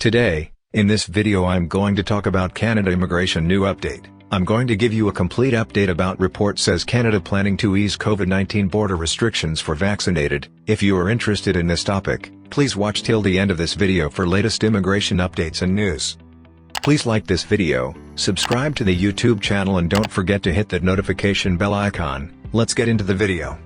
Today, in this video I'm going to talk about Canada immigration new update. I'm going to give you a complete update about report says Canada planning to ease COVID-19 border restrictions for vaccinated. If you are interested in this topic, please watch till the end of this video for latest immigration updates and news. Please like this video, subscribe to the YouTube channel and don't forget to hit that notification bell icon. Let's get into the video.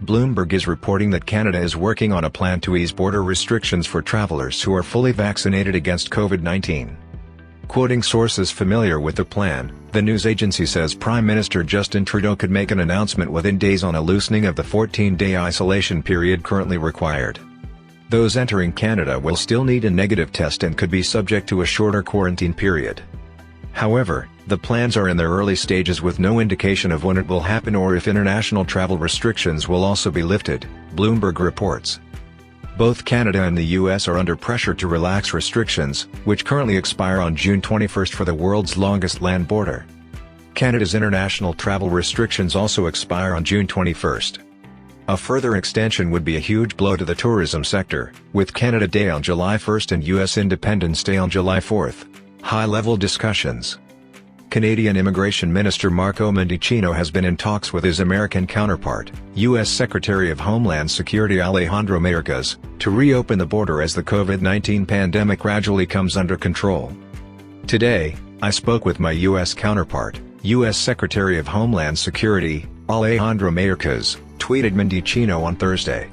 Bloomberg is reporting that Canada is working on a plan to ease border restrictions for travelers who are fully vaccinated against COVID-19. Quoting sources familiar with the plan, the news agency says Prime Minister Justin Trudeau could make an announcement within days on a loosening of the 14-day isolation period currently required. Those entering Canada will still need a negative test and could be subject to a shorter quarantine period. However, the plans are in their early stages with no indication of when it will happen or if international travel restrictions will also be lifted, Bloomberg reports. Both Canada and the US are under pressure to relax restrictions, which currently expire on June 21 for the world's longest land border. Canada's international travel restrictions also expire on June 21. A further extension would be a huge blow to the tourism sector, with Canada Day on July 1 and US Independence Day on July 4. High-level discussions. Canadian Immigration Minister Marco Mendicino has been in talks with his American counterpart, U.S. Secretary of Homeland Security Alejandro Mayorkas, to reopen the border as the COVID-19 pandemic gradually comes under control. Today, I spoke with my U.S. counterpart, U.S. Secretary of Homeland Security, Alejandro Mayorkas, tweeted Mendicino on Thursday.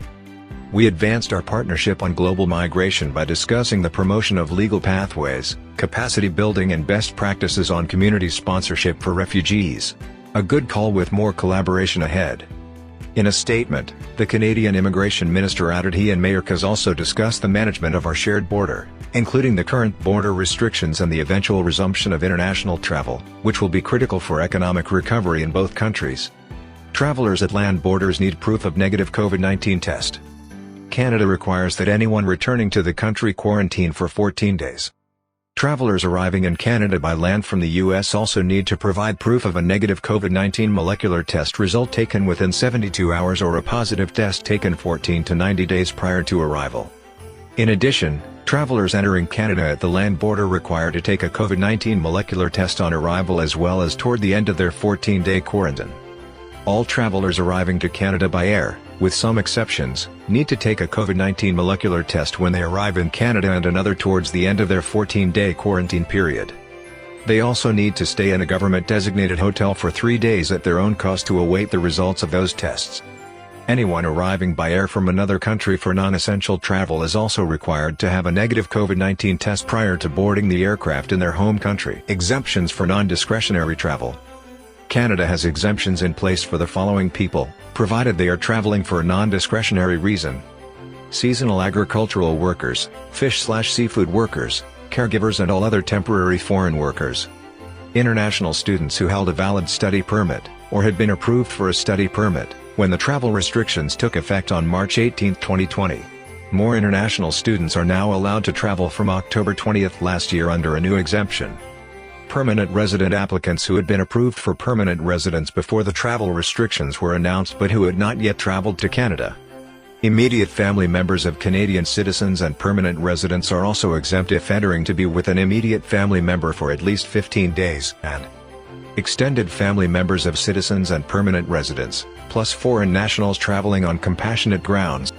We advanced our partnership on global migration by discussing the promotion of legal pathways, capacity building and best practices on community sponsorship for refugees. A good call with more collaboration ahead. In a statement, the Canadian Immigration Minister added he and Mayorkas also discussed the management of our shared border, including the current border restrictions and the eventual resumption of international travel, which will be critical for economic recovery in both countries. Travelers at land borders need proof of negative COVID-19 test. Canada requires that anyone returning to the country quarantine for 14 days. Travelers arriving in Canada by land from the U.S. also need to provide proof of a negative COVID-19 molecular test result taken within 72 hours or a positive test taken 14 to 90 days prior to arrival. In addition, travelers entering Canada at the land border require to take a COVID-19 molecular test on arrival as well as toward the end of their 14-day quarantine. All travelers arriving to Canada by air, with some exceptions, need to take a COVID-19 molecular test when they arrive in Canada and another towards the end of their 14-day quarantine period. They also need to stay in a government-designated hotel for 3 days at their own cost to await the results of those tests. Anyone arriving by air from another country for non-essential travel is also required to have a negative COVID-19 test prior to boarding the aircraft in their home country. Exemptions for non-discretionary travel. Canada has exemptions in place for the following people, provided they are traveling for a non-discretionary reason: seasonal agricultural workers, fish/seafood workers, caregivers and all other temporary foreign workers. International students who held a valid study permit, or had been approved for a study permit, when the travel restrictions took effect on March 18, 2020. More international students are now allowed to travel from October 20 last year under a new exemption. Permanent resident applicants who had been approved for permanent residence before the travel restrictions were announced but who had not yet traveled to Canada. Immediate family members of Canadian citizens and permanent residents are also exempt if entering to be with an immediate family member for at least 15 days, and extended family members of citizens and permanent residents, plus foreign nationals traveling on compassionate grounds.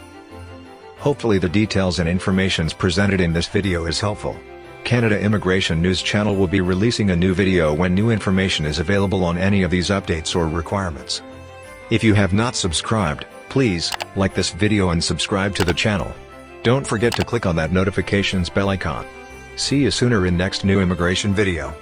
Hopefully the details and information presented in this video is helpful. Canada Immigration News Channel will be releasing a new video when new information is available on any of these updates or requirements. If you have not subscribed, please like this video and subscribe to the channel. Don't forget to click on that notifications bell icon. See you sooner in next new immigration video.